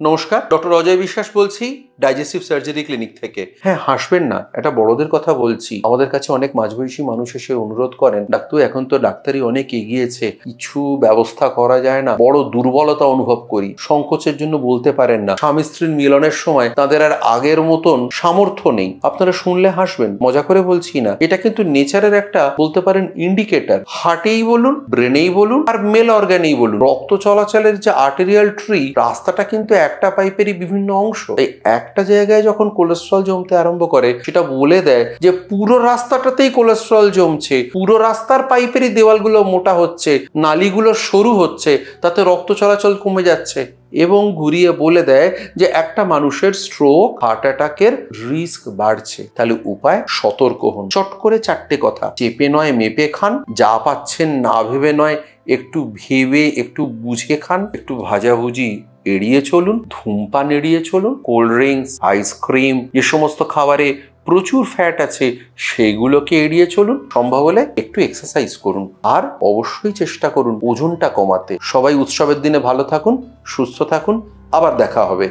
নমস্কার, ডক্টর অজয় বিশ্বাস বলছি ডাইজেস্টিভ সার্জারি ক্লিনিক থেকে। হ্যাঁ, হাসবেন না, এটা বড়দের কথা বলছি। আমাদের কাছে অনেক মাঝবয়সী মানুষ এসে অনুরোধ করেন, ডাক্তার এখন তো ডাক্তারি অনেক এগিয়েছে, কিছু ব্যবস্থা করা যায় না, বড় দুর্বলতা অনুভব করি, সংকোচের জন্য বলতে পারেন না, স্বামী স্ত্রীর মিলনের সময় তাদের আর আগের মতন সামর্থ্য নেই। আপনারা শুনলে হাসবেন, মজা করে বলছি না, এটা কিন্তু নেচারের একটা বলতে পারেন ইন্ডিকেটর। হার্টেই বলুন, ব্রেনেই বলুন, আর মেল অর্গানেই বলুন, রক্ত চলাচলের যে আর্টেরিয়াল ট্রি, রাস্তাটা কিন্তু একটা পাইপেরই বিভিন্ন অংশ। এই একটা জায়গায় যখন কোলেস্ট্রল জমতে আরম্ভ করে, সেটা বলে দেয় যে পুরো রাস্তাটাতেই কোলেস্ট্রল জমছে, পুরো রাস্তার পাইপেরই দেওয়ালগুলো মোটা হচ্ছে, নালীগুলো সরু হচ্ছে, তাতে রক্ত চলাচল কমে যাচ্ছে, এবং ঘুরিয়ে বলে দেয় যে একটা মানুষের স্ট্রোক, হার্ট অ্যাটাকের রিস্ক বাড়ছে। তাহলে উপায়, সতর্ক হন। চট করে চারটে কথা, চেপে নয় মেপে খান, যা পাচ্ছেন না ভেবে নয় একটু ভেবে একটু বুঝে খান, একটু ভাজাভুজি এড়িয়ে চলুন, ধূমপান এড়িয়ে চলুন, কোল্ড ড্রিঙ্কস, আইসক্রিম, যে সমস্ত খাবারে প্রচুর ফ্যাট আছে সেগুলোকে এড়িয়ে চলুন, সম্ভব হলে একটু এক্সারসাইজ করুন, আর অবশ্যই চেষ্টা করুন ওজনটা কমাতে। সবাই উৎসবের দিনে ভালো থাকুন, সুস্থ থাকুন, আবার দেখা হবে।